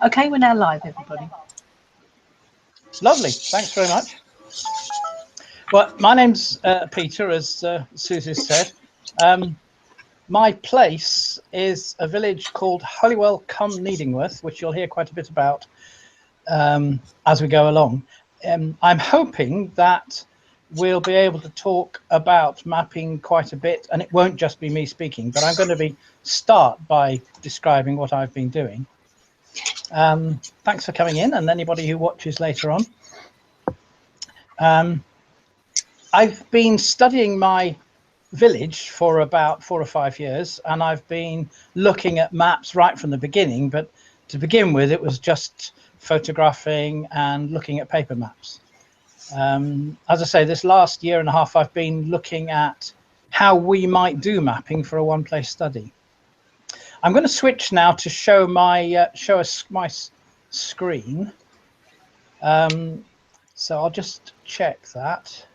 Okay, we're now live, everybody. Lovely, thanks very much. Well, my name's Peter, as Susie said. My place is a village called Holywell cum Needingworth, which you'll hear quite a bit about as we go along. I'm hoping that we'll be able to talk about mapping quite a bit, and it won't just be me speaking, but I'm going to start by describing what I've been doing. Thanks for coming in, and anybody who watches later on. I've been studying my village for about 4 or 5 years, and I've been looking at maps right from the beginning, but to begin with it was just photographing and looking at paper maps. As I say, this last year and a half I've been looking at how we might do mapping for a one-place study. I'm going to switch now to show my my screen. So I'll just check that.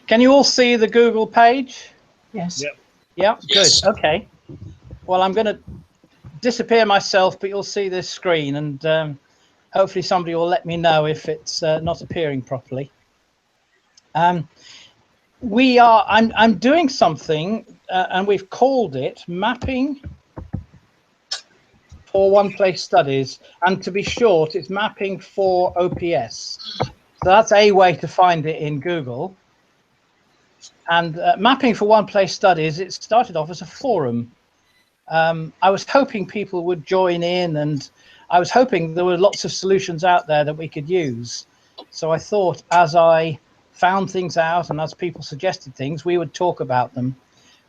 Can you all see the Google page? Yes. Yep. Yeah, Yes. good. Okay. Well, I'm going to disappear myself, but you'll see this screen, and hopefully somebody will let me know if it's not appearing properly. I'm doing something, and we've called it Mapping for One-Place Studies, and to be short, it's Mapping for OPS. So that's a way to find it in Google. And Mapping for One-Place Studies, it started off as a forum. I was hoping people would join in, and I was hoping there were lots of solutions out there that we could use. So I thought, as I found things out and as people suggested things, we would talk about them.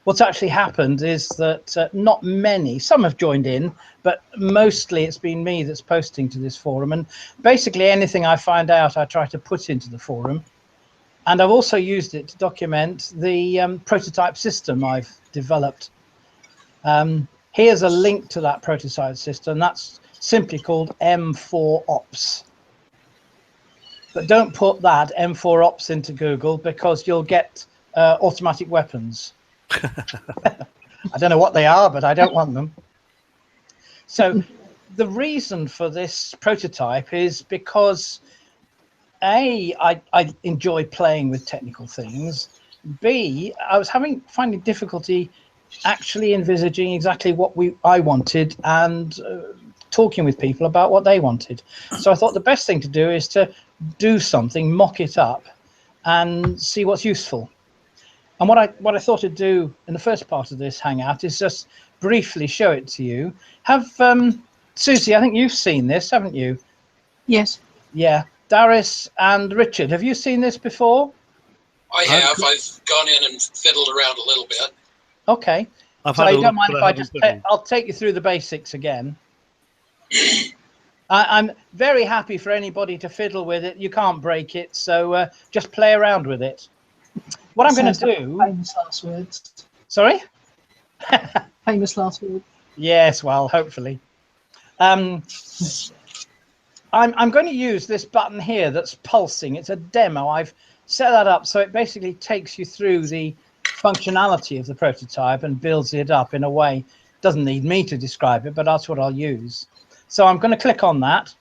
What's actually happened is that not many, some have joined in, but mostly it's been me that's posting to this forum. And basically anything I find out, I try to put into the forum. And I've also used it to document the prototype system I've developed. Here's a link to that prototype system. That's simply called M4OPS. But don't put that M4OPS into Google, because you'll get automatic weapons. I don't know what they are, but I don't want them. So the reason for this prototype is because A, I enjoy playing with technical things. B, I was finding difficulty actually envisaging exactly what I wanted and talking with people about what they wanted. So I thought the best thing to do is to do something, mock it up, and see what's useful. And what I thought I'd do in the first part of this Hangout is just briefly show it to you. Susie, I think you've seen this, haven't you? Yes. Yeah. Darius and Richard, have you seen this before? I have. I've gone in and fiddled around a little bit. Okay. So you don't mind if I'll take you through the basics again. I'm very happy for anybody to fiddle with it. You can't break it, so just play around with it. What I'm going to do... Famous last words. Sorry? Famous last words. Yes, well, hopefully. I'm going to use this button here that's pulsing. It's a demo. I've set that up so it basically takes you through the functionality of the prototype and builds it up in a way. Doesn't need me to describe it, but that's what I'll use. So I'm going to click on that.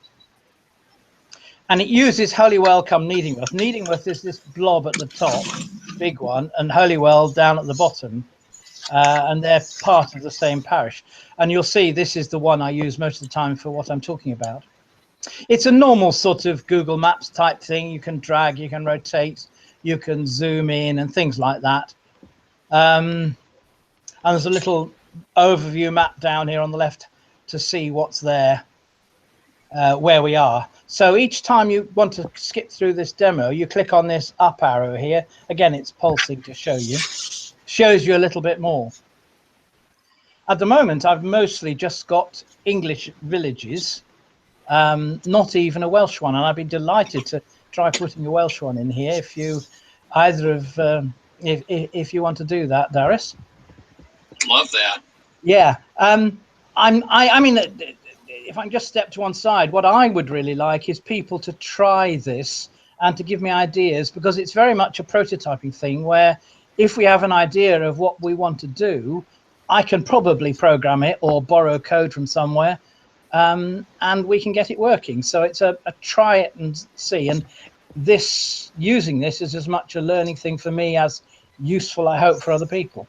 And it uses Holywell cum Needingworth. Needingworth is this blob at the top, big one, and Holywell down at the bottom. And they're part of the same parish. And you'll see this is the one I use most of the time for what I'm talking about. It's a normal sort of Google Maps type thing. You can drag, you can rotate, you can zoom in and things like that. And there's a little overview map down here on the left to see what's there, where we are. So each time you want to skip through this demo, you click on this up arrow here. Again, it's pulsing to show you. Shows you a little bit more. At the moment, I've mostly just got English villages, not even a Welsh one, and I'd be delighted to try putting a Welsh one in here if you either of if you want to do that, Darius. Love that. Yeah. I mean, if I can just step to one side, what I would really like is people to try this and to give me ideas, because it's very much a prototyping thing where if we have an idea of what we want to do, I can probably program it or borrow code from somewhere, and we can get it working. So it's a try it and see. And using this is as much a learning thing for me as useful, I hope, for other people.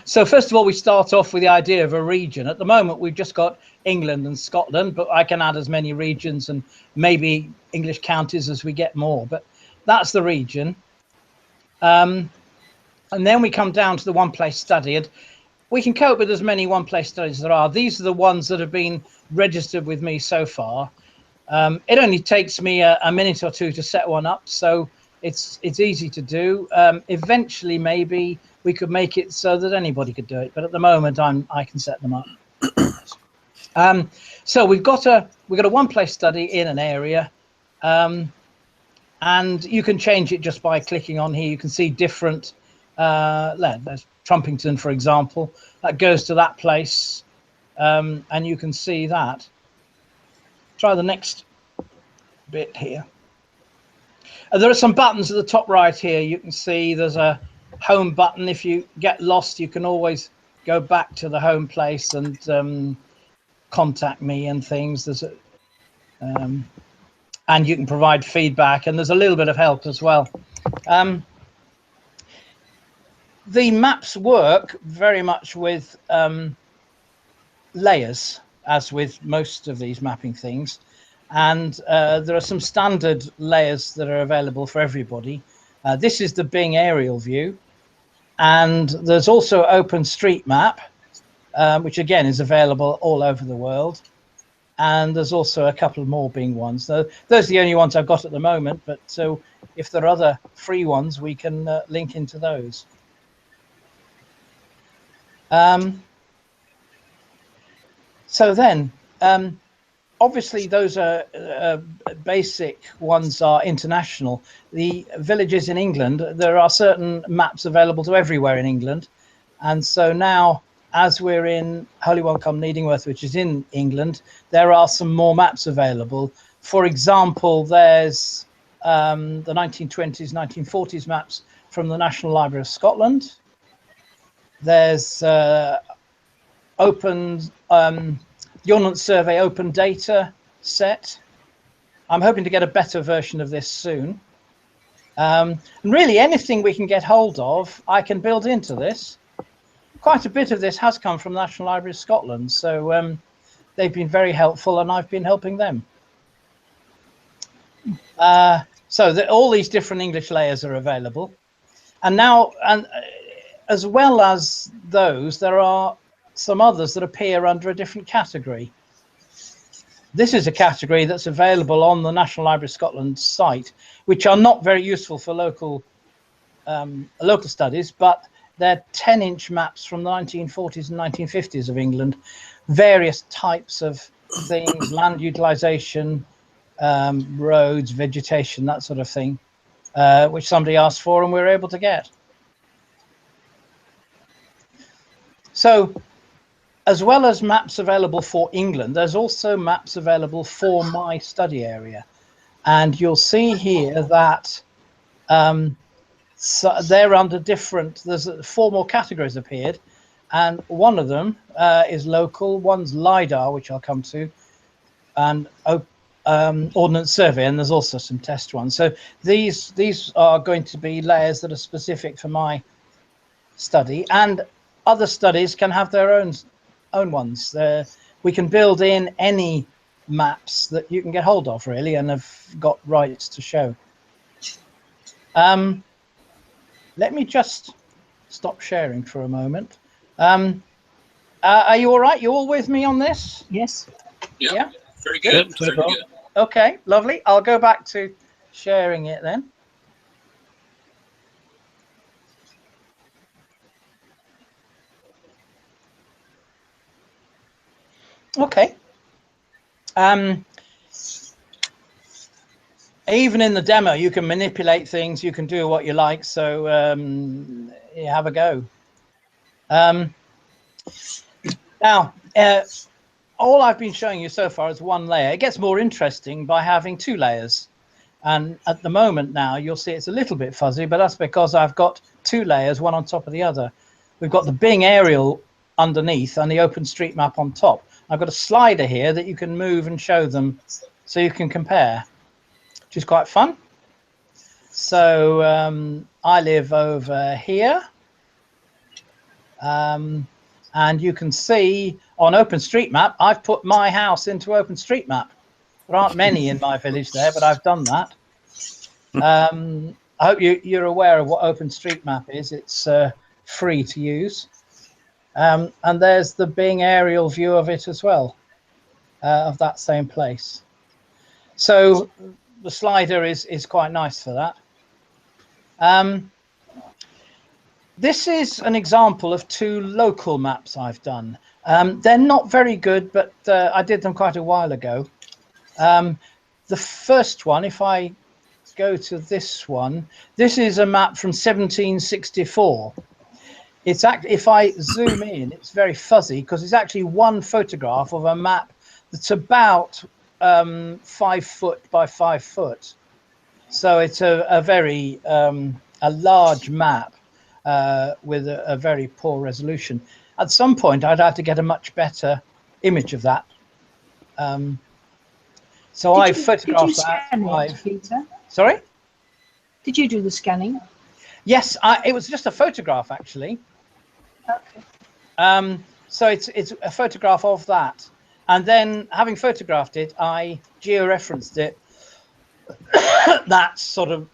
So first of all, we start off with the idea of a region. At the moment, we've just got England and Scotland, but I can add as many regions and maybe English counties as we get more. But that's the region. And then we come down to the one-place study, and we can cope with as many one-place studies as there are. These are the ones that have been registered with me so far. It only takes me a minute or two to set one up, so it's easy to do. Eventually, maybe we could make it so that anybody could do it, but at the moment, I can set them up. So we've got a one-place study in an area, and you can change it just by clicking on here. You can see different. There's Trumpington, for example, that goes to that place, and you can see that. Try the next bit here. There are some buttons at the top right here. You can see there's a home button. If you get lost, you can always go back to the home place and contact me and things. There's and you can provide feedback, and there's a little bit of help as well. The maps work very much with layers, as with most of these mapping things. And there are some standard layers that are available for everybody. This is the Bing aerial view. And there's also OpenStreetMap, which again is available all over the world. And there's also a couple more Bing ones. Those are the only ones I've got at the moment. But so if there are other free ones, we can link into those. So then, obviously, those are basic ones are international. The villages in England, there are certain maps available to everywhere in England. And so now, as we're in Holy Welcome Needingworth, which is in England, there are some more maps available. For example, there's the 1920s, 1940s maps from the National Library of Scotland. There's the Ordnance Survey open data set. I'm hoping to get a better version of this soon. And really anything we can get hold of, I can build into this. Quite a bit of this has come from the National Library of Scotland, so they've been very helpful and I've been helping them. All these different English layers are available. And now, as well as those, there are some others that appear under a different category. This is a category that's available on the National Library of Scotland site, which are not very useful for local studies, but they're 10-inch maps from the 1940s and 1950s of England, various types of things, land utilization, roads, vegetation, that sort of thing, which somebody asked for and we were able to get. So, as well as maps available for England, there's also maps available for my study area. And you'll see here that so they're under different, there's 4 more categories appeared. And one of them is local, one's LiDAR, which I'll come to, and Ordnance Survey, and there's also some test ones. So these are going to be layers that are specific for my study, and other studies can have their own ones. We can build in any maps that you can get hold of, really, and have got rights to show. Let me just stop sharing for a moment. Are you all right? You all with me on this? Yes. Yeah. Very good. Very good. Okay, lovely. I'll go back to sharing it then. Okay. Even in the demo, you can manipulate things. You can do what you like. So you have a go. Now, all I've been showing you so far is one layer. It gets more interesting by having 2 layers. And at the moment now, you'll see it's a little bit fuzzy, but that's because I've got 2 layers, one on top of the other. we've got the Bing aerial underneath and the OpenStreetMap on top. I've got a slider here that you can move and show them so you can compare, which is quite fun. So I live over here. And you can see on OpenStreetMap, I've put my house into OpenStreetMap. There aren't many in my village there, but I've done that. I hope you're aware of what OpenStreetMap is. It's free to use. And there's the Bing aerial view of it as well, of that same place. So the slider is quite nice for that. This is an example of 2 local maps I've done. They're not very good, but I did them quite a while ago. The first one, if I go to this one, this is a map from 1764. It's if I zoom in, it's very fuzzy because it's actually one photograph of a map that's about 5 foot by 5 foot. So it's a very a large map. With a very poor resolution. At some point, I'd have to get a much better image of that. So I photographed that. Peter? Sorry? Did you do the scanning? Yes, it was just a photograph, actually. Okay. So it's a photograph of that. And then, having photographed it, I georeferenced it. That sort of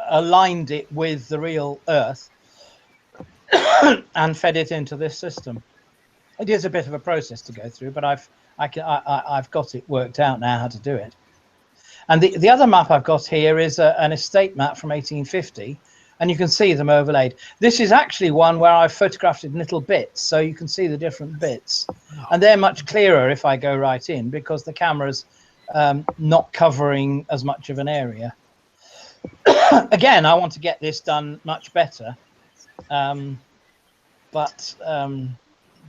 aligned it with the real Earth. And fed it into this system. It is a bit of a process to go through, but I've got it worked out now how to do it. And the other map I've got here is an estate map from 1850, and you can see them overlaid. This is actually one where I've photographed it in little bits, so you can see the different bits, and they're much clearer if I go right in because the camera's not covering as much of an area. Again, I want to get this done much better. But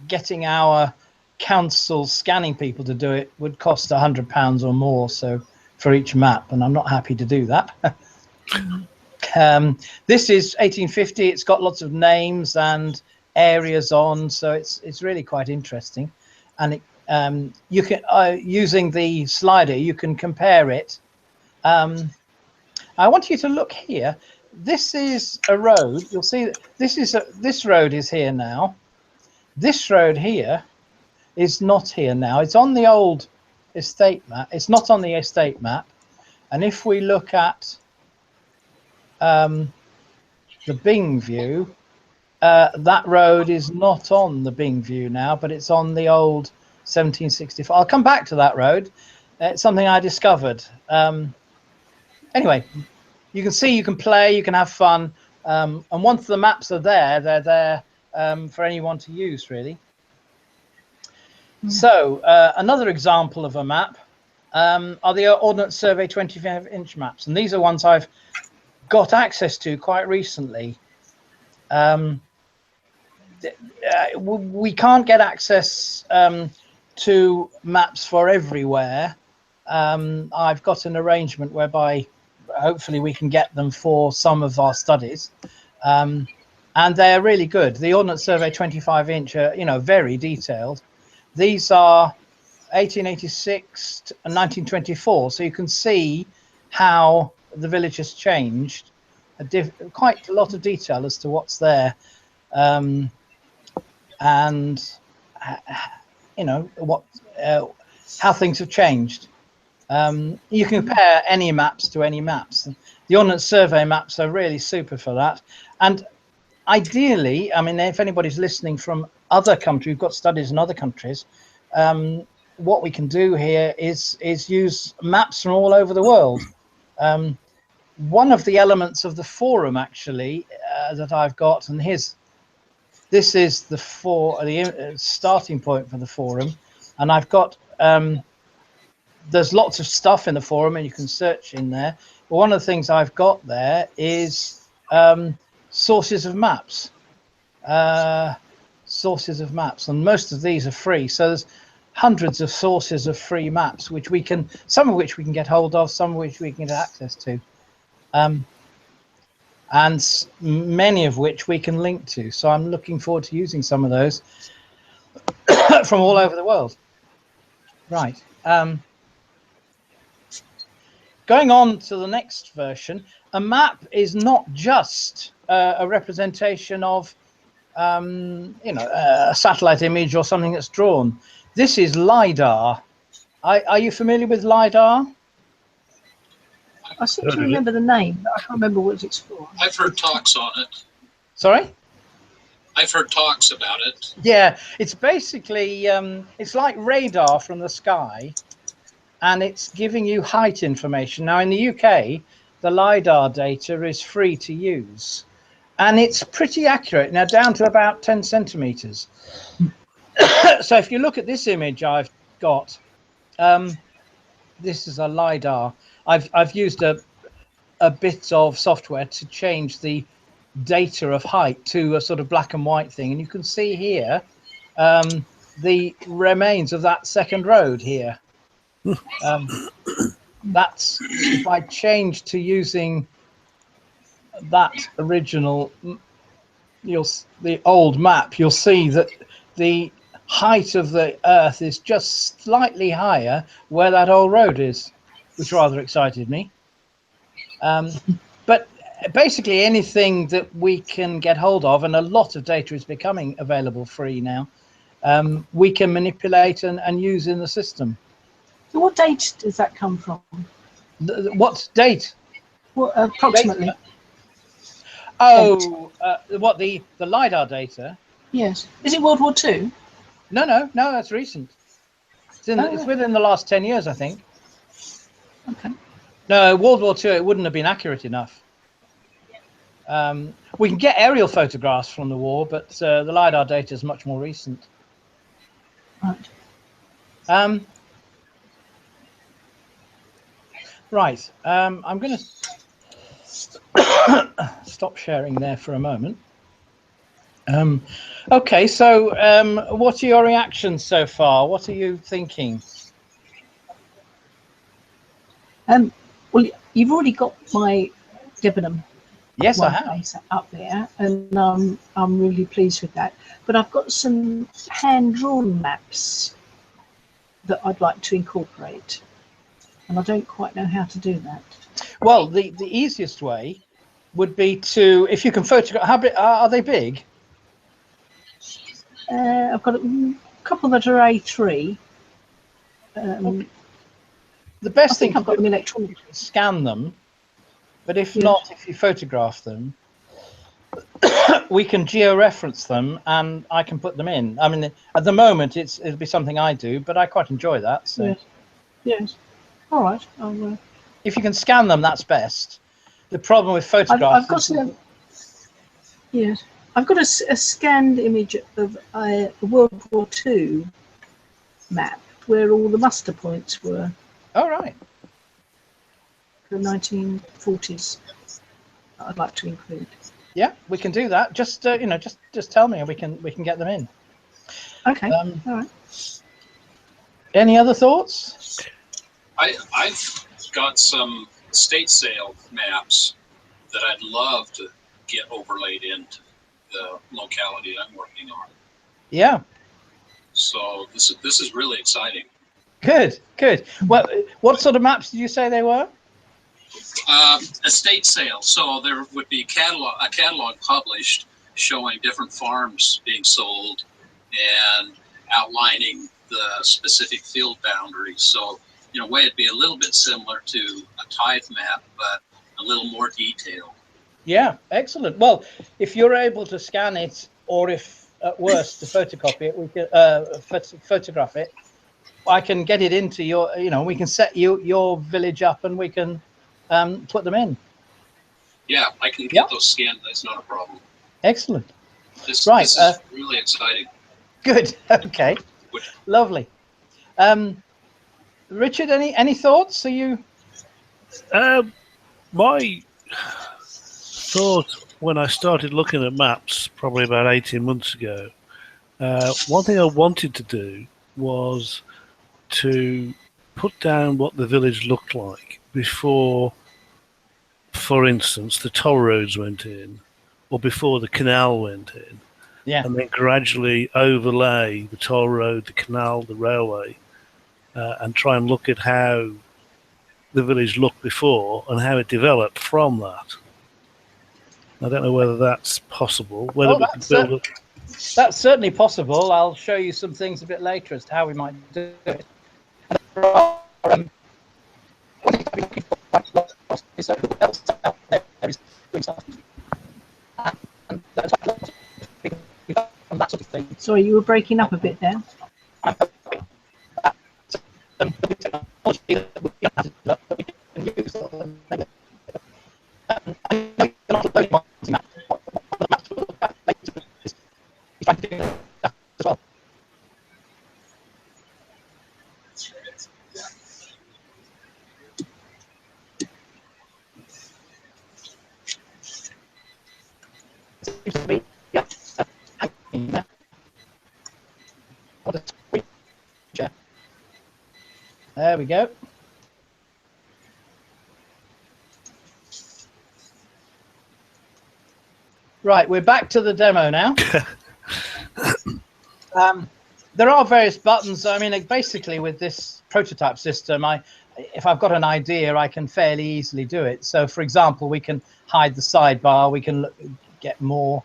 getting our council scanning people to do it would cost £100 or more, so for each map, and I'm not happy to do that. This is 1850. It's got lots of names and areas on, so it's really quite interesting. And it, you can using the slider, you can compare it. I want you to look here. This is a road. You'll see that this road is here now. This road here is not here now. It's on the old estate map. It's not on the estate map. And if we look at the Bing view, that road is not on the Bing view now, but it's on the old 1764. I'll come back to that road. It's something I discovered. Anyway. You can see, you can play, you can have fun, and once the maps are there, they're there for anyone to use, really. So another example of a map are the Ordnance Survey 25-inch maps, and these are ones I've got access to quite recently. We can't get access to maps for everywhere. I've got an arrangement whereby hopefully we can get them for some of our studies, and they're really good. The Ordnance Survey 25-inch are, very detailed. These are 1886 and 1924, so you can see how the village has changed. Quite a lot of detail as to what's there, and how things have changed. You can compare any maps to any maps. The Ordnance Survey maps are really super for that. And ideally, I mean, if anybody's listening from other countries, we've got studies in other countries, what we can do here is use maps from all over the world. One of the elements of the forum, actually, that I've got, and this is the starting point for the forum, and I've got there's lots of stuff in the forum, and you can search in there. But one of the things I've got there is sources of maps. Sources of maps, and most of these are free. So there's hundreds of sources of free maps, some of which we can get hold of, some of which we can get access to. and many of which we can link to. So I'm looking forward to using some of those from all over the world. Right. Going on to the next version, a map is not just a representation of a satellite image or something that's drawn. This is LiDAR. Are you familiar with LiDAR? I seem to remember the name, but I can't remember what it's for. I've heard talks on it. Sorry? I've heard talks about it. Yeah, it's basically, it's like radar from the sky, and it's giving you height information. Now, in the UK, the LiDAR data is free to use, and it's pretty accurate, now down to about 10 centimeters. So if you look at this image I've got, this is a LiDAR. I've used a bit of software to change the data of height to a sort of black and white thing, and you can see here the remains of that second road here. That's, if I change to using that original, the old map, you'll see that the height of the Earth is just slightly higher where that old road is, which rather excited me. But basically anything that we can get hold of, and a lot of data is becoming available free now, we can manipulate and use in the system. So what date does that come from? What date? What, approximately? Data? Oh, what, the LiDAR data? Yes. Is it World War II? No, that's recent. It's within the last 10 years, I think. Okay. No, World War II, it wouldn't have been accurate enough. We can get aerial photographs from the war, but the LiDAR data is much more recent. Right. Right. I'm going to stop sharing there for a moment. Okay, so what are your reactions so far? What are you thinking? Well, you've already got my Debenham. Yes, I have. Up there, and I'm really pleased with that. But I've got some hand-drawn maps that I'd like to incorporate, and I don't quite know how to do that. Well, the easiest way would be to, if you can photograph. How big are they? Big? I've got a couple that are A3. Okay. The best thing I've got them electronically. Scan them, but if not, if you photograph them, we can geo-reference them, and I can put them in. I mean, at the moment, it'll be something I do, but I quite enjoy that. So. Yes. All right. If you can scan them, that's best. The problem with photographs. I've got some. Yes, I've got a scanned image of a World War II map where all the muster points were. Oh, right. The 1940s. I'd like to include. Yeah, we can do that. Just just tell me, and we can get them in. Okay. All right. Any other thoughts? I've got some state sale maps that I'd love to get overlaid into the locality I'm working on. Yeah. So this is really exciting. Good. Well, what sort of maps did you say they were? Estate sale. So there would be a catalog published showing different farms being sold and outlining the specific field boundaries. So in a way, it'd be a little bit similar to a tithe map, but a little more detailed. Yeah, excellent. Well, if you're able to scan it, or if at worst to photocopy it, we can photograph it. I can get it into your, we can set your village up, and we can put them in. Yeah, I can get those scanned. That's not a problem. Excellent. This is really exciting. Good. Okay. Lovely. Richard, any thoughts? Are you? My thought when I started looking at maps probably about 18 months ago, one thing I wanted to do was to put down what the village looked like before for instance, the toll roads went in, or before the canal went in, and then gradually overlay the toll road, the canal, the railway, and try and look at how the village looked before and how it developed from that. I don't know whether that's possible. Whether we can build it. That's certainly possible. I'll show you some things a bit later as to how we might do it. Sorry, you were breaking up a bit there. There we go. Right, we're back to the demo now. There are various buttons. I mean, basically with this prototype system, if I've got an idea, I can fairly easily do it. So, for example, we can hide the sidebar. We can get more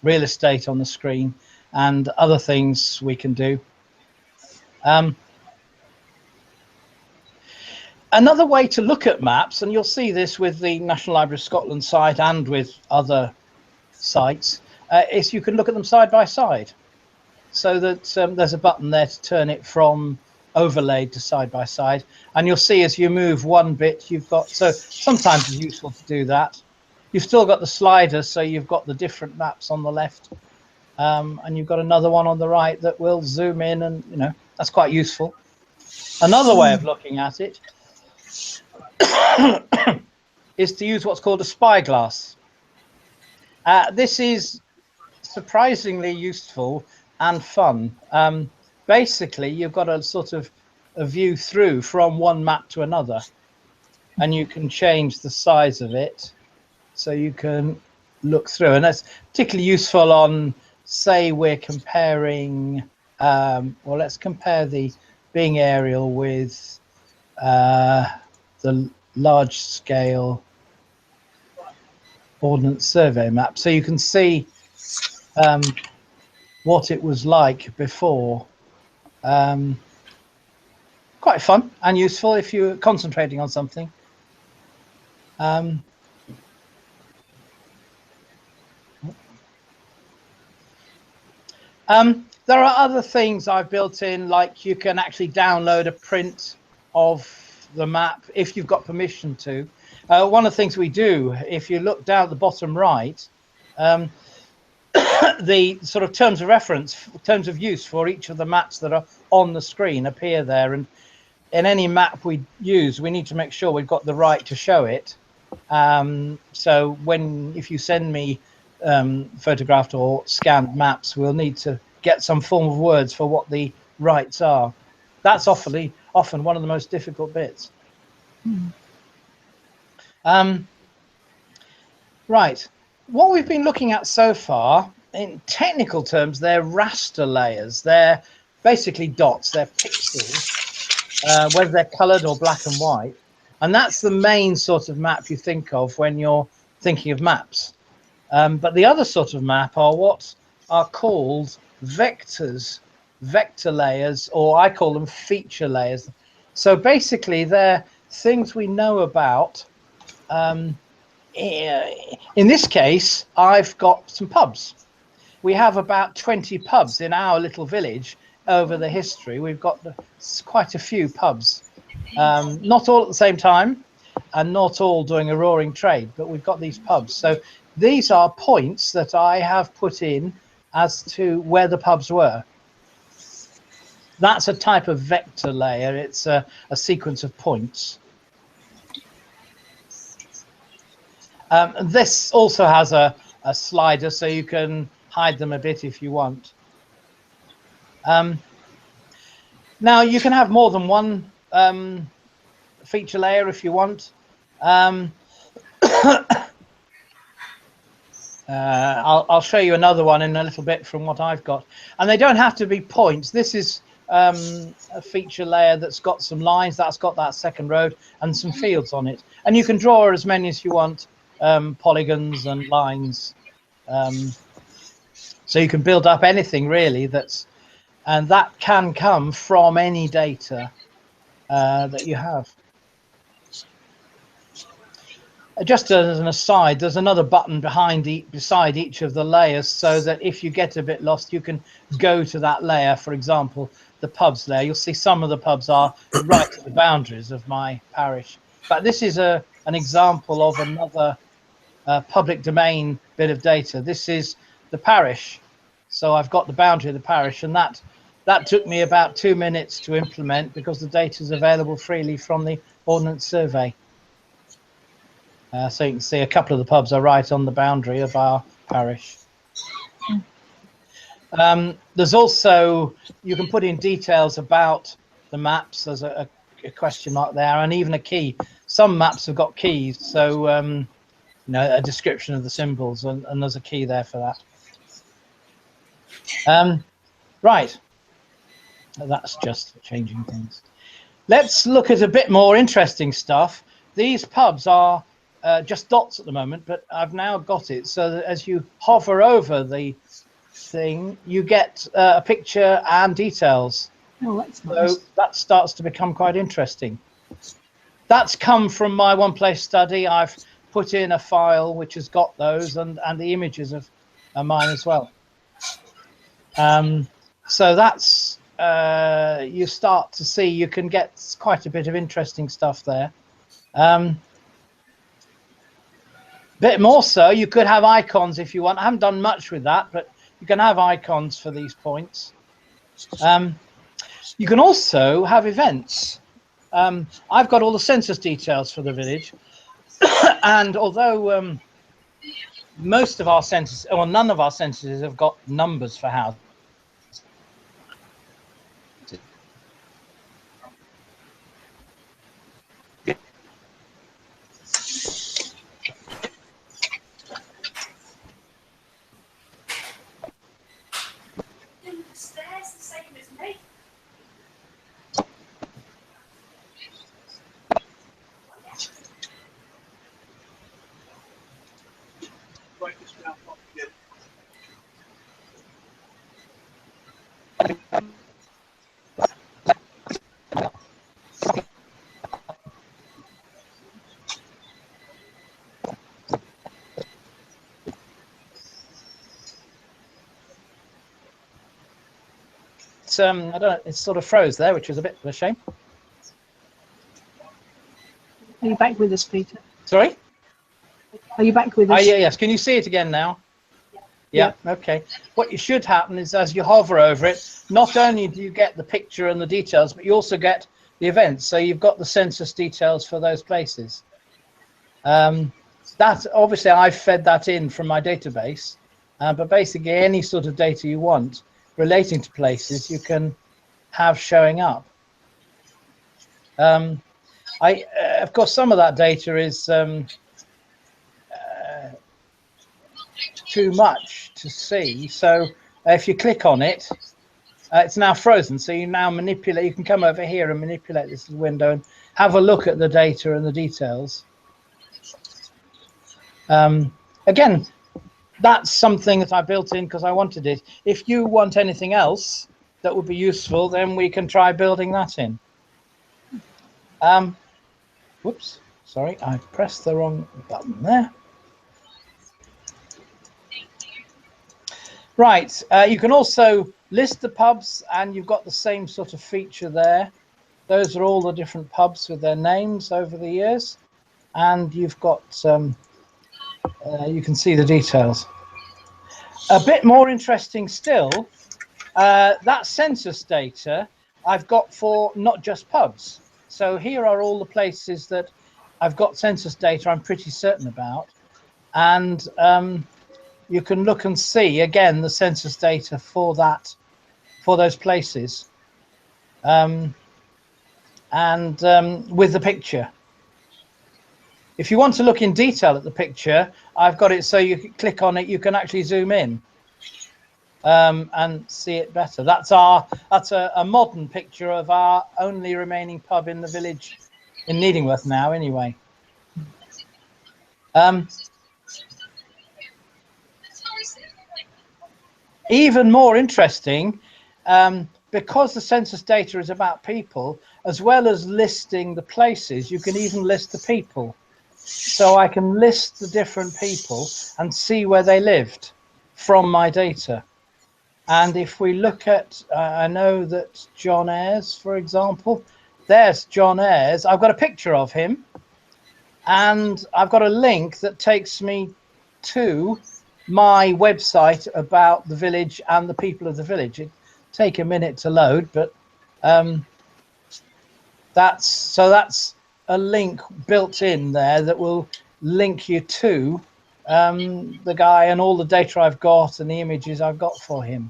real estate on the screen and other things we can do. Another way to look at maps, and you'll see this with the National Library of Scotland site and with other sites, is you can look at them side by side. So that there's a button there to turn it from overlaid to side by side. And you'll see as you move one bit, you've got, so sometimes it's useful to do that. You've still got the sliders, so you've got the different maps on the left. And you've got another one on the right that will zoom in, and that's quite useful. Another way of looking at it is to use what's called a spyglass. This is surprisingly useful and fun. Basically, you've got a sort of a view through from one map to another, and you can change the size of it so you can look through. And that's particularly useful on, say, we're comparing, well, let's compare the Bing aerial with the large scale Ordnance survey map. So you can see what it was like before. Quite fun and useful if you're concentrating on something. There are other things I've built in, like you can actually download a print of the map if you've got permission to. One of the things we do, if you look down at the bottom right, the sort of terms of reference, terms of use for each of the maps that are on the screen appear there. And in any map we use, we need to make sure we've got the right to show it. So if you send me photographed or scanned maps, we'll need to get some form of words for what the rights are. That's often one of the most difficult bits. Right, what we've been looking at so far, in technical terms, they're raster layers. They're basically dots, they're pixels, whether they're colored or black and white. And that's the main sort of map you think of when you're thinking of maps. But the other sort of map are what are called vectors, vector layers, or I call them feature layers. So basically they're things we know about. In this case, I've got some pubs. We have about 20 pubs in our little village over the history. We've got quite a few pubs, not all at the same time and not all doing a roaring trade, but we've got these pubs. So these are points that I have put in as to where the pubs were. That's a type of vector layer. It's a sequence of points. This also has a slider, so you can hide them a bit if you want. Now you can have more than one feature layer if you want. I'll show you another one in a little bit from what I've got, and they don't have to be points. This is a feature layer that's got some lines, that's got that second road and some fields on it, and you can draw as many as you want, polygons and lines, so you can build up anything really and that can come from any data that you have. Just as an aside, there's another button beside each of the layers, so that if you get a bit lost, you can go to that layer. For example, the pubs layer. You'll see some of the pubs are right at the boundaries of my parish. But this is an example of another public domain bit of data. This is the parish. So I've got the boundary of the parish, and that took me about 2 minutes to implement because the data is available freely from the Ordnance survey. So you can see a couple of the pubs are right on the boundary of our parish. There's also, you can put in details about the maps. There's a question mark there, and even a key. Some maps have got keys, so you know, a description of the symbols, and there's a key there for that. Right, that's just changing things. Let's look at a bit more interesting stuff. These pubs are just dots at the moment, but I've now got it so that as you hover over the thing, you get a picture and details. Oh, that's nice. So that starts to become quite interesting. That's come from my one place study. I've put in a file which has got those and the images of mine as well. So that's you start to see you can get quite a bit of interesting stuff there. Bit more so, you could have icons if you want. I haven't done much with that, but you can have icons for these points. You can also have events. I've got all the census details for the village, and although most of our census, or none of our censuses have got numbers for houses. I don't know, it sort of froze there, which was a bit of a shame. Are you back with us, Peter? Sorry? Are you back with us? Oh, yeah, yes. Can you see it again now? Yeah. Okay. What you should happen is as you hover over it, not only do you get the picture and the details, but you also get the events. So you've got the census details for those places. That obviously I've fed that in from my database, but basically any sort of data you want relating to places you can have showing up. Of course, some of that data is too much to see, so if you click on it, it's now frozen, so you now manipulate. You can come over here and manipulate this window and have a look at the data and the details. Again, that's something that I built in because I wanted it. If you want anything else that would be useful, then we can try building that in. Whoops, sorry, I pressed the wrong button there. Right, you can also list the pubs, and you've got the same sort of feature there. Those are all the different pubs with their names over the years, and you've got you can see the details. A bit more interesting still, that census data I've got for not just pubs. So here are all the places that I've got census data I'm pretty certain about, and you can look and see again the census data for those places, and with the picture. If you want to look in detail at the picture, I've got it so you can click on it, you can actually zoom in and see it better. That's a modern picture of our only remaining pub in the village in Needingworth now, anyway. Even more interesting, because the census data is about people, as well as listing the places, you can even list the people. So I can list the different people and see where they lived from my data. And if we look at, I know that John Ayres, for example, there's John Ayres. I've got a picture of him, and I've got a link that takes me to my website about the village and the people of the village. It take a minute to load, but that's a link built in there that will link you to the guy and all the data I've got and the images I've got for him.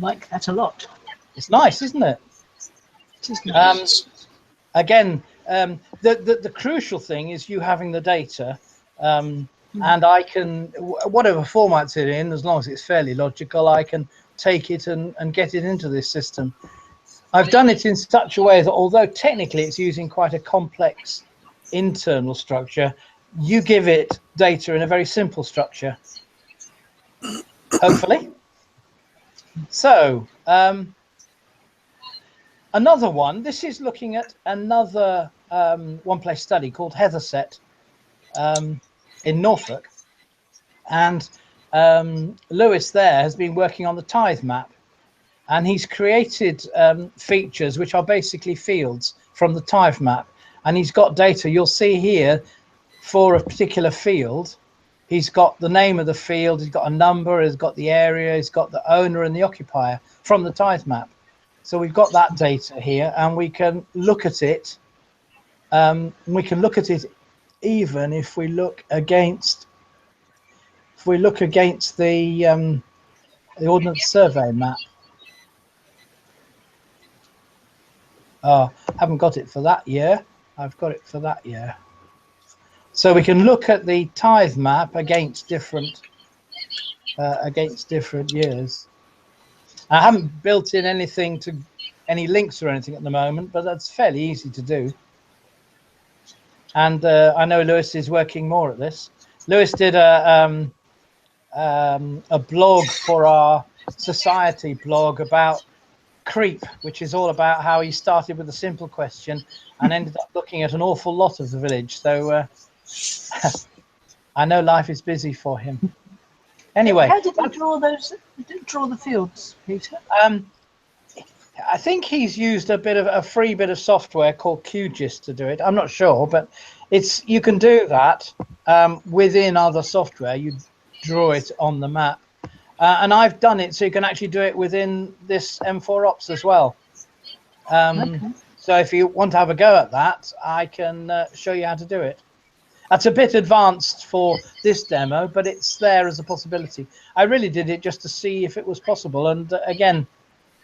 Like that a lot. It's nice, isn't it? It is nice. Again, the crucial thing is you having the data, and I can, whatever format it's in, as long as it's fairly logical, I can take it and get it into this system. I've done it in such a way that although technically it's using quite a complex internal structure, you give it data in a very simple structure, hopefully. So another one, this is looking at another one-place study called Heatherset in Norfolk. And Lewis there has been working on the tithe map. And he's created features which are basically fields from the tithe map. And he's got data. You'll see here for a particular field. He's got the name of the field. He's got a number. He's got the area. He's got the owner and the occupier from the tithe map. So we've got that data here, and we can look at it. We can look at it even if we look against. If we look against the Ordnance Survey map. Oh, haven't got it for that year. I've got it for that year. So we can look at the tithe map against different years. I haven't built in anything to any links or anything at the moment, but that's fairly easy to do. And I know Lewis is working more at this. Lewis did a blog for our society blog about creep, which is all about how he started with a simple question and ended up looking at an awful lot of the village. So I know life is busy for him. Anyway, how did he draw those? Draw the fields, Peter? I think he's used a free bit of software called QGIS to do it. I'm not sure, but you can do that within other software. You draw it on the map. And I've done it so you can actually do it within this M4OPS as well. Okay. So if you want to have a go at that, I can show you how to do it. That's a bit advanced for this demo, but it's there as a possibility. I really did it just to see if it was possible. And again,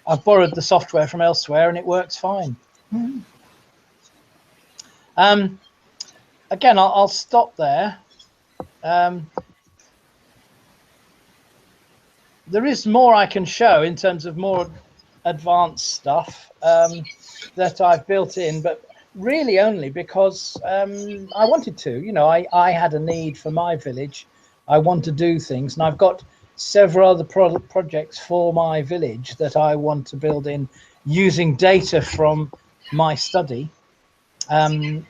I've borrowed the software from elsewhere and it works fine. Again, I'll stop there. There is more I can show in terms of more advanced stuff that I've built in, but really only because I wanted to. You know, I had a need for my village. I want to do things, and I've got several other projects for my village that I want to build in using data from my study. And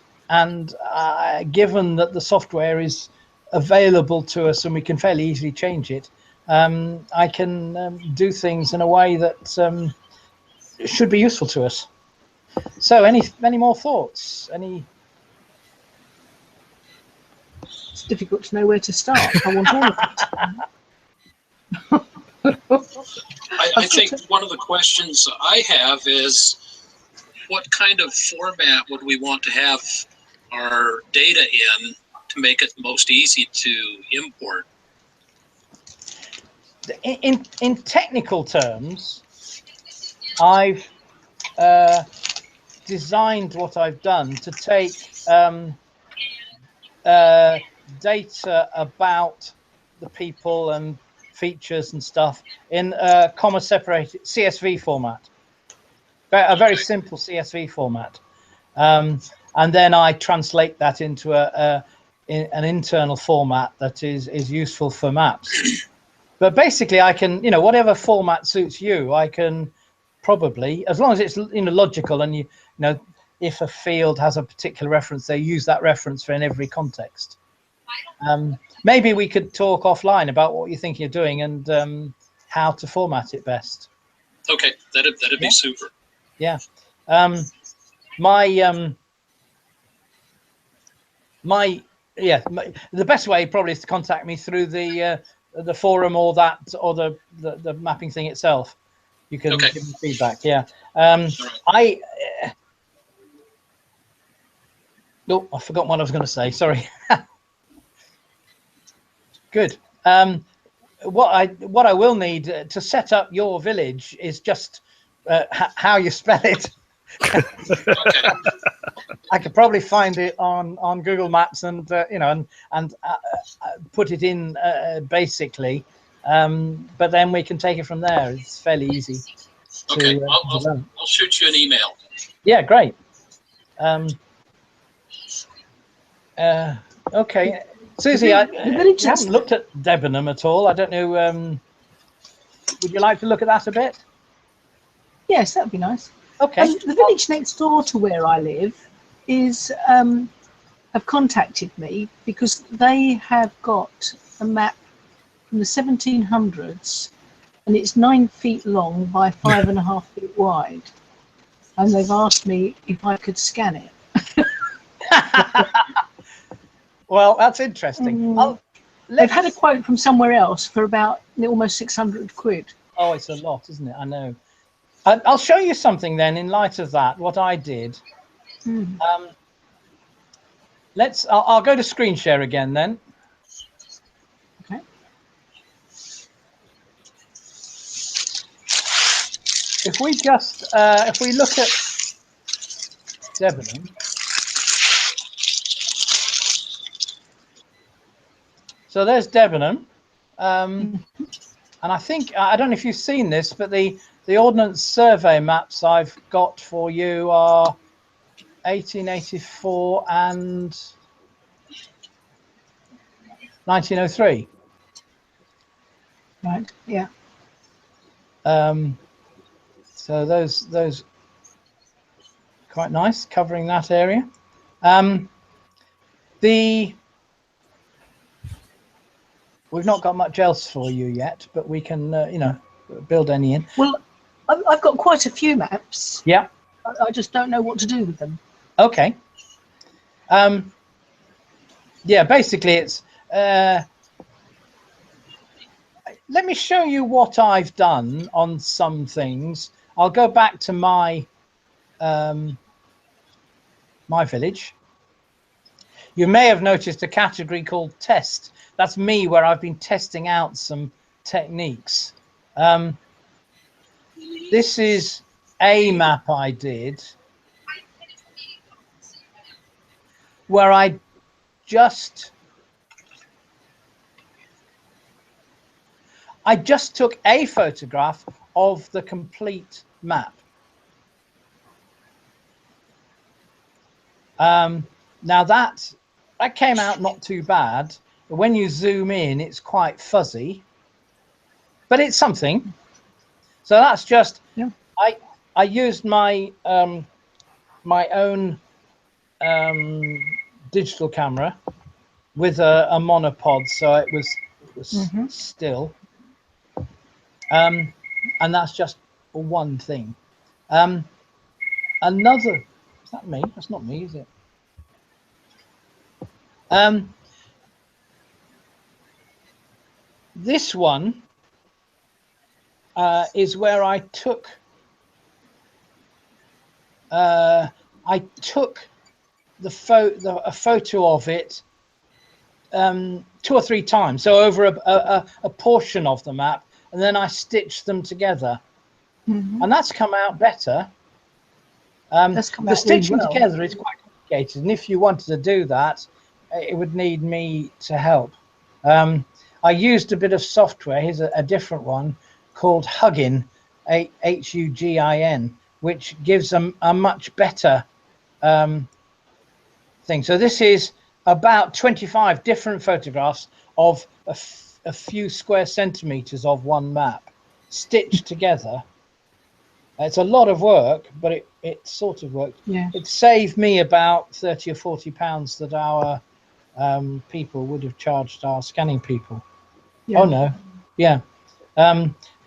given that the software is available to us and we can fairly easily change it, I can do things in a way that should be useful to us. So, any more thoughts? It's difficult to know where to start. I want all of it. I think one of the questions I have is, what kind of format would we want to have our data in to make it most easy to import? In technical terms, I've designed what I've done to take data about the people and features and stuff in a comma separated CSV format, a very simple CSV format, and then I translate that into an internal format that is useful for maps. But basically, I can, whatever format suits you, I can probably, as long as it's logical, and you know, if a field has a particular reference, they use that reference in every context. Maybe we could talk offline about what you think you're doing and how to format it best. Okay, that'd be super. Yeah. The best way probably is to contact me through the forum or the mapping thing itself. You can give me feedback. Yeah. I forgot what I was going to say. Sorry. Good. What I will need to set up your village is just how you spell it. I could probably find it on Google Maps and put it in basically, but then we can take it from there. It's fairly easy. Okay, I'll shoot you an email. Yeah, great. Okay, Susie, I haven't looked at Debenham at all. I don't know. Would you like to look at that a bit? Yes, that'd be nice. Okay. The village next door to where I live have contacted me because they have got a map from the 1700s, and it's 9 feet long by 5.5 feet wide, and they've asked me if I could scan it. Well, that's interesting. They've had a quote from somewhere else for about almost 600 quid. Oh, it's a lot, isn't it? I know. I'll show you something then in light of that, what I did. I'll go to screen share again then. Okay. If we just, if we look at Debenham. So there's Debenham. And I think, I don't know if you've seen this, but the Ordnance survey maps I've got for you are 1884 and 1903. Right. Yeah. So those quite nice, covering that area. We've not got much else for you yet, but we can build any in. Well, I've got quite a few maps. Yeah. I just don't know what to do with them. Okay. Yeah, basically it's let me show you what I've done on some things. I'll go back to my my village. You may have noticed a category called test. That's me, where I've been testing out some techniques. This is a map I did where I just took a photograph of the complete map. Now that came out not too bad. But when you zoom in, it's quite fuzzy, but it's something. So that's just, yeah. I used my my own digital camera with a monopod, so it was still. And that's just one thing. Another, is that me? That's not me, is it? This one is where I took a photo of it 2 or 3 times, so over a portion of the map, and then I stitched them together, and that's come out better. The stitching together is quite complicated, and if you wanted to do that, it would need me to help. I used a bit of software. Here's a different one called Huggin, Hugin, which gives them a much better thing. So this is about 25 different photographs of a few square centimeters of one map stitched together. It's a lot of work, but it sort of worked. Yeah. It saved me about 30 or 40 pounds that our people would have charged our scanning people. Yeah. Oh no, yeah.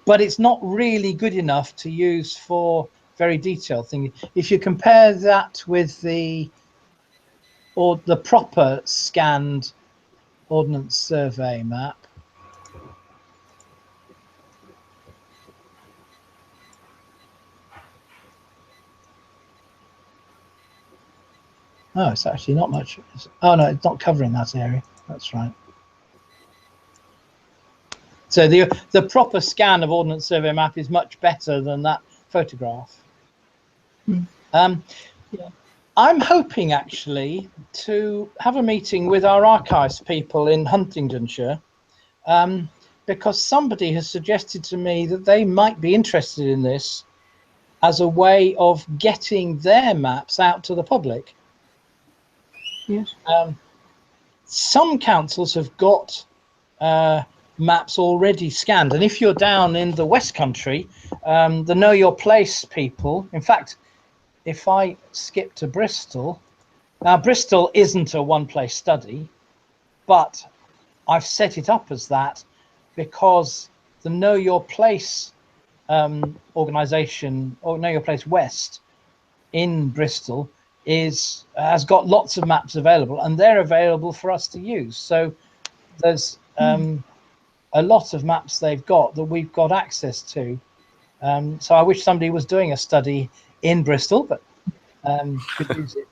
But it's not really good enough to use for very detailed things. If you compare that with the proper scanned Ordnance Survey map, oh, it's actually not much. Oh no, it's not covering that area. That's right. So the proper scan of Ordnance Survey map is much better than that photograph. Yeah. I'm hoping actually to have a meeting with our archives people in Huntingdonshire, because somebody has suggested to me that they might be interested in this as a way of getting their maps out to the public. Yes. Some councils have got maps already scanned, and if you're down in the West Country, the Know Your Place people, in fact, if I skip to Bristol, now Bristol isn't a one-place study, but I've set it up as that because the Know Your Place organisation, or Know Your Place West in Bristol, has got lots of maps available, and they're available for us to use. So there's a lot of maps they've got that we've got access to. So I wish somebody was doing a study in Bristol, but could use it.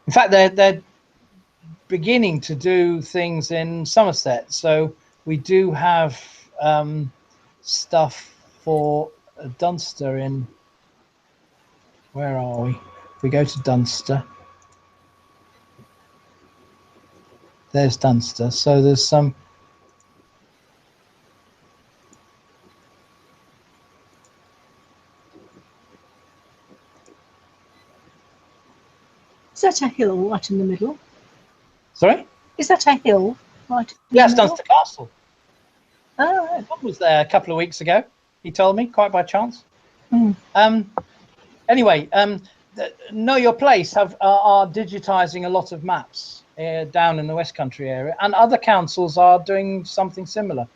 In fact, they're beginning to do things in Somerset. So we do have stuff for Dunster in, where are we? We go to Dunster. There's Dunster. So there's some. Is that a hill right in the middle? Sorry? Is that a hill right in Yes, the middle? Dunster Castle. Oh, right. Tom was there a couple of weeks ago. He told me, quite by chance. Mm. Anyway, Know Your Place are digitising a lot of maps down in the West Country area, and other councils are doing something similar.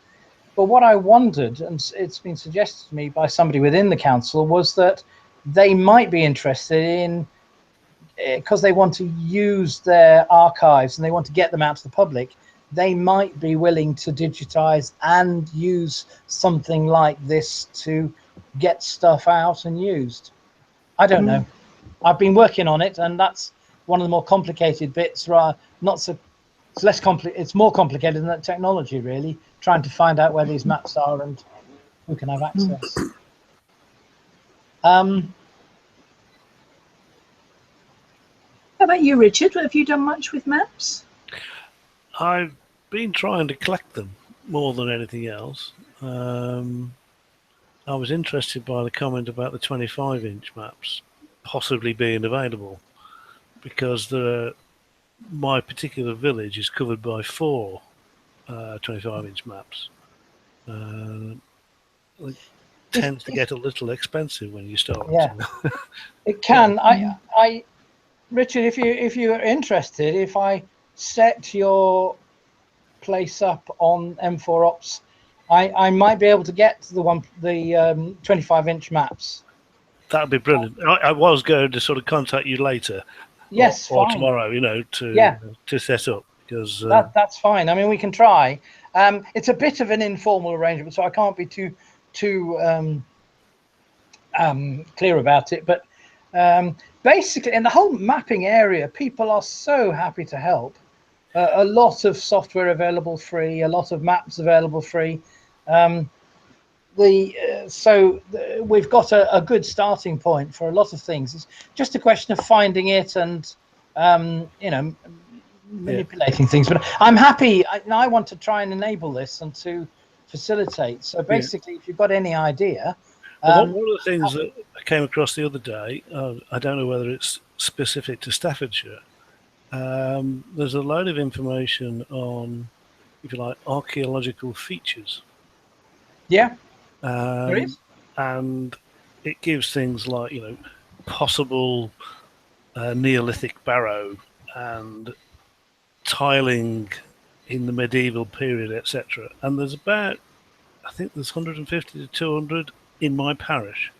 But what I wondered, and it's been suggested to me by somebody within the council, was that they might be interested in, because they want to use their archives and they want to get them out to the public, they might be willing to digitize and use something like this to get stuff out and used. I don't know. I've been working on it, and that's one of the more complicated bits. Not so, it's less complicated. It's more complicated than that technology, really. Trying to find out where these maps are and who can have access. How about you, Richard? Have you done much with maps? I've been trying to collect them more than anything else. I was interested by the comment about the 25-inch maps possibly being available, because my particular village is covered by 4 25-inch maps. It tends to get a little expensive when you start. Yeah, it can. Richard, if you're interested, if I set your place up on M4OPS, I might be able to get the 25-inch maps. That'd be brilliant. I was going to sort of contact you later, yes, or tomorrow, to set up, because that's fine. I mean, we can try. It's a bit of an informal arrangement, so I can't be too clear about it. But basically, in the whole mapping area, people are so happy to help. A lot of software available free, a lot of maps available free. we've got a good starting point for a lot of things. It's just a question of finding it and manipulating things. But I'm happy. I want to try and enable this and to facilitate. So basically, if you've got any idea. Well, one of the things that I came across the other day, I don't know whether it's specific to Staffordshire. There's a load of information on, if you like, archaeological features. Yeah, there is. And it gives things like, possible Neolithic barrow and tiling in the medieval period, etc. And there's about, I think there's 150 to 200 in my parish.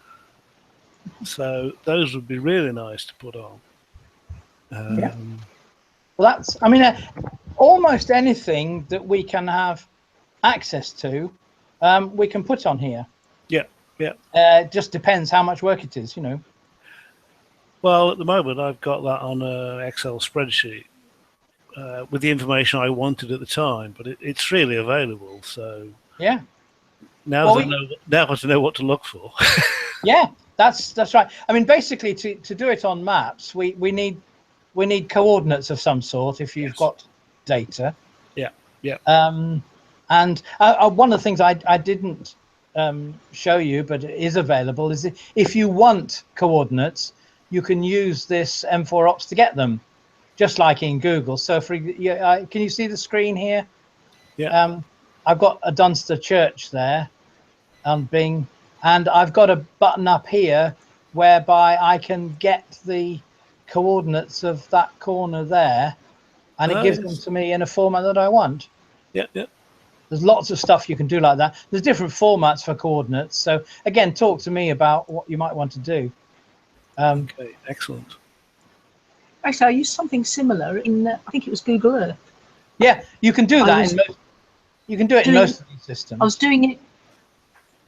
So those would be really nice to put on. Well, almost anything that we can have access to, we can put on here. Yeah. It just depends how much work it is, Well, at the moment, I've got that on an Excel spreadsheet with the information I wanted at the time, but it's freely available. So yeah. Now I know what to look for. Yeah, that's right. I mean, basically, to do it on maps, we need coordinates of some sort if you've got data. Yeah. And one of the things I didn't show you, but it is available, is if you want coordinates, you can use this M4OPS to get them, just like in Google. So can you see the screen here? Yeah. I've got a Dunster church there on Bing, and I've got a button up here whereby I can get the coordinates of that corner there, and it gives them to me in a format that I want. Yeah. There's lots of stuff you can do like that. There's different formats for coordinates. So again, talk to me about what you might want to do. Okay, excellent. Actually, I used something similar in, I think it was Google Earth. Yeah, you can do that in most of these systems. I was doing it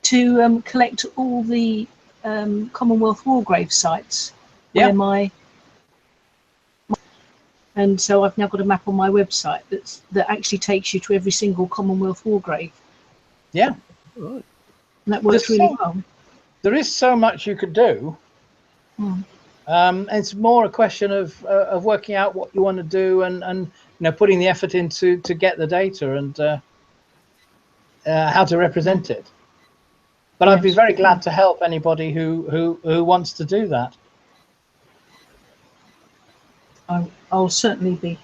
to collect all the Commonwealth War grave sites. Yeah. And so I've now got a map on my website that actually takes you to every single Commonwealth War grave. Yeah. Right. And that works really well. There is so much you could do. It's more a question of working out what you want to do and putting the effort into to get the data and how to represent it. But I'd be very glad to help anybody who wants to do that. I'll certainly be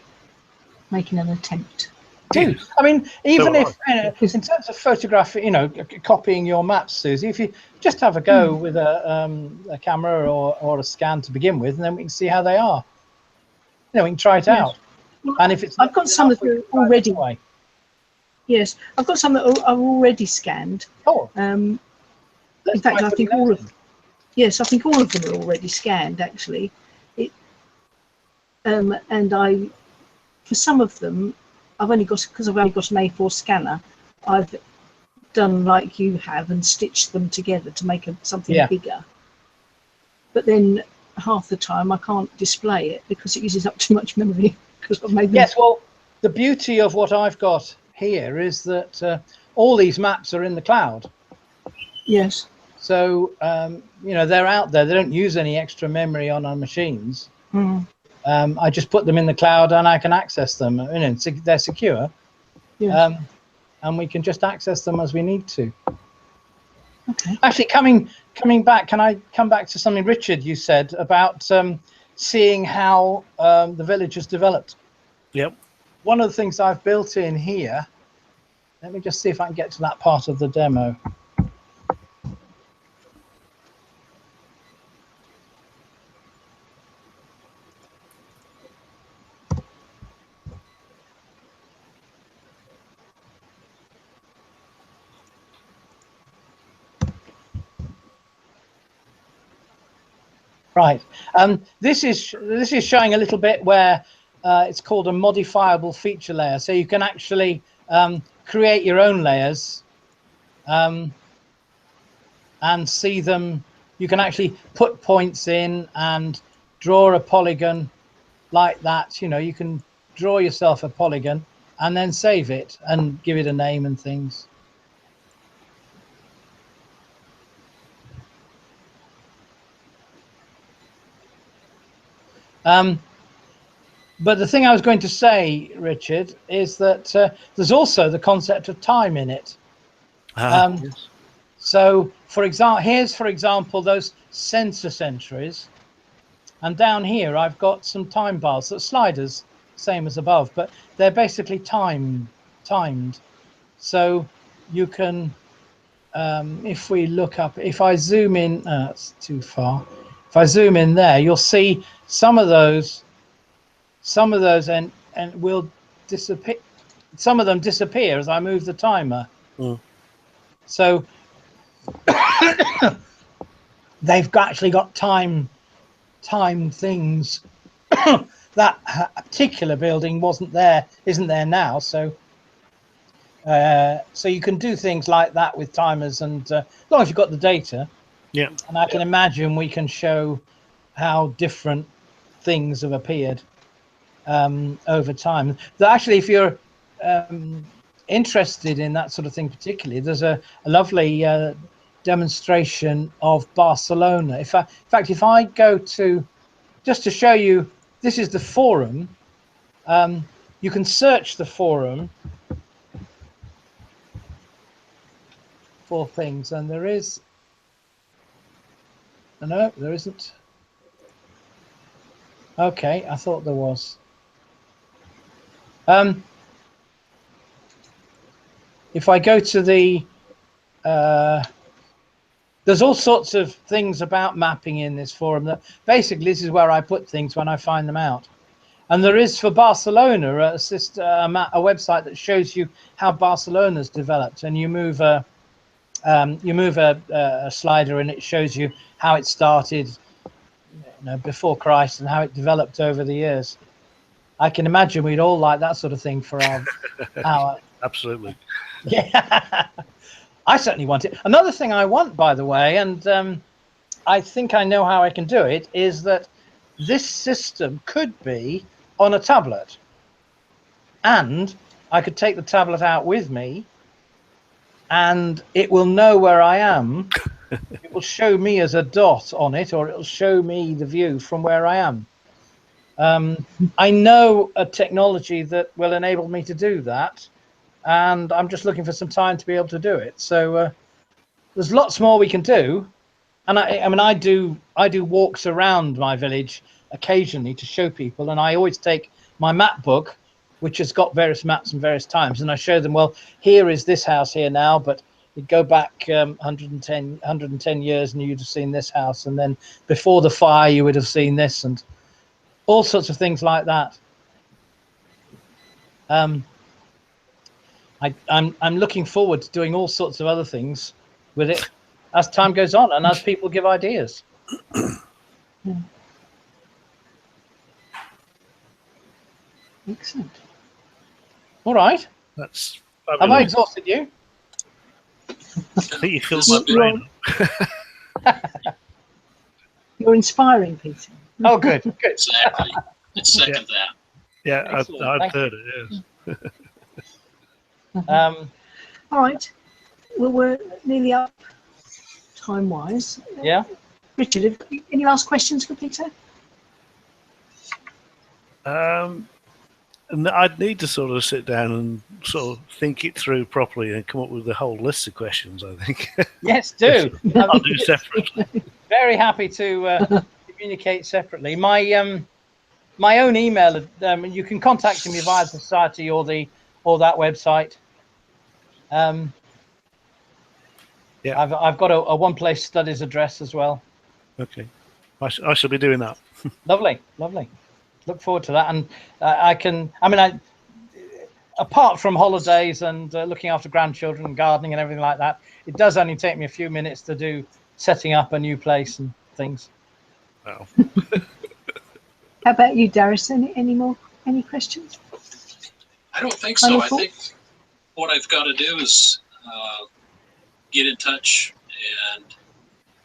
making an attempt. I mean, even if in terms of photography, copying your maps, Susie, if you just have a go with a camera or a scan to begin with, and then we can see how they are. We can try it out. Well, and if it's I've got some that are already. Yes, I've got some that are already scanned. Oh. In fact, I think all of them. Yes, I think all of them are already scanned. Actually, and for some of them, I've only got an A4 scanner. I've done like you have and stitched them together to make something bigger. But then half the time I can't display it because it uses up too much memory. Because I've made them. Yes, well, the beauty of what I've got here is that all these maps are in the cloud. Yes. So they're out there. They don't use any extra memory on our machines. I just put them in the cloud and I can access them. They're secure. Yes. And we can just access them as we need to. Okay. Actually, coming back, can I come back to something, Richard, you said about seeing how the village has developed? Yep. One of the things I've built in here, let me just see if I can get to that part of the demo. Right. This is showing a little bit where it's called a modifiable feature layer. So you can actually create your own layers and see them. You can actually put points in and draw a polygon like that. You can draw yourself a polygon and then save it and give it a name and things. But the thing I was going to say, Richard, is that there's also the concept of time in it. Yes. So, for example, those census entries, and down here I've got some time bars, that sliders, same as above, but they're basically timed. So you can, if we look up, if I zoom in, that's too far. If I zoom in there, you'll see some of those and will disappear. Some of them disappear as I move the timer. So they've actually got time things. That particular building isn't there now. So so you can do things like that with timers, and as long as you've got the data. Yeah. And I can imagine we can show how different things have appeared over time. Actually, if you're interested in that sort of thing particularly, there's a lovely demonstration of Barcelona. In fact, if I go to, just to show you, this is the forum. You can search the forum for things, and there is, no, there isn't. Okay, I thought there was. If I go to the, there's all sorts of things about mapping in this forum. That basically, this is where I put things when I find them out. And there is for Barcelona a website that shows you how Barcelona's developed, and you move a slider and it shows you how it started, before Christ, and how it developed over the years. I can imagine we'd all like that sort of thing for our Absolutely. Yeah, I certainly want it. Another thing I want, by the way, and I think I know how I can do it, is that this system could be on a tablet, and I could take the tablet out with me, and it will know where I am. It will show me as a dot on it, or it'll show me the view from where I am. I know a technology that will enable me to do that, and I'm just looking for some time to be able to do it. So there's lots more we can do, and I mean I do walks around my village occasionally to show people, and I always take my map book, which has got various maps and various times, and I show them, well, here is this house here now, but you go back 110 years and you'd have seen this house, and then before the fire you would have seen this, and all sorts of things like that. I'm looking forward to doing all sorts of other things with it as time goes on and as people give ideas. Excellent. All right. That's fabulous. Have I exhausted you? I think you filled my brain up. You're inspiring, Peter. Oh, good. Good. Exactly. It's second that. Yeah, I've heard it, yes. All right. Well, we're nearly up time-wise. Yeah. Richard, any last questions for Peter? And I'd need to sort of sit down and sort of think it through properly and come up with a whole list of questions, I think. Yes, do. I'll do separately. Very happy to communicate separately. My own email, you can contact me via the society or that website. Yeah, I've got a one place studies address as well. Okay, I shall be doing that. Lovely. Look forward to that, and apart from holidays and looking after grandchildren and gardening and everything like that, it does only take me a few minutes to do setting up a new place and things. Wow. How about you, Darius? Any questions? I don't think so. I think what I've got to do is get in touch and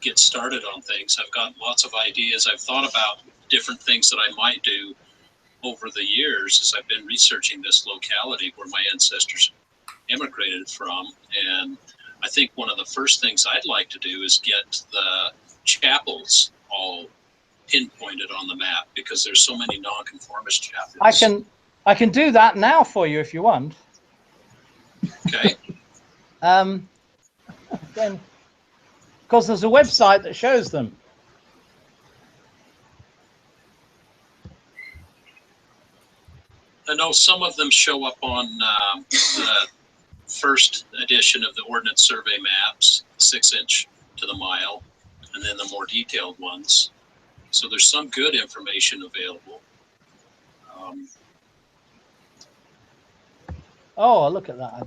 get started on things. I've got lots of ideas. I've thought about different things that I might do over the years as I've been researching this locality where my ancestors immigrated from. And I think one of the first things I'd like to do is get the chapels all pinpointed on the map because there's so many nonconformist chapters. I can do that now for you if you want. Okay. Again, because there's a website that shows them. I know some of them show up on the first edition of the Ordnance Survey maps, 6-inch to the mile, and then the more detailed ones. So there's some good information available. Oh, look at that.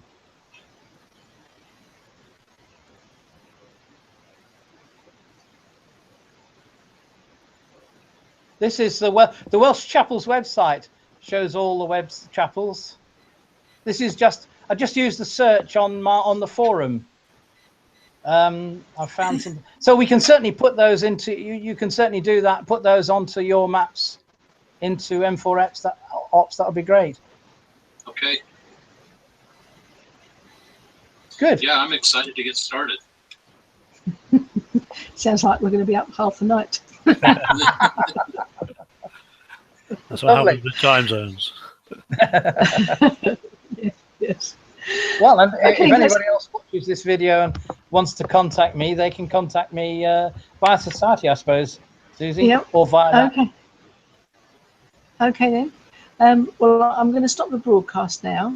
This is the Welsh Chapels website. Shows all the chapels. This is I just used the search on the forum. I found some, so we can certainly put those into. You can certainly do that. Put those onto your maps, into M4OPS. That would be great. Okay. Good. Yeah, I'm excited to get started. Sounds like we're going to be up half the night. That's what happens with time zones. Yes. Well, and okay, if anybody else watches this video and wants to contact me, they can contact me via Society, I suppose, Susie, yep. or via. Okay. Okay then. Well, I'm going to stop the broadcast now.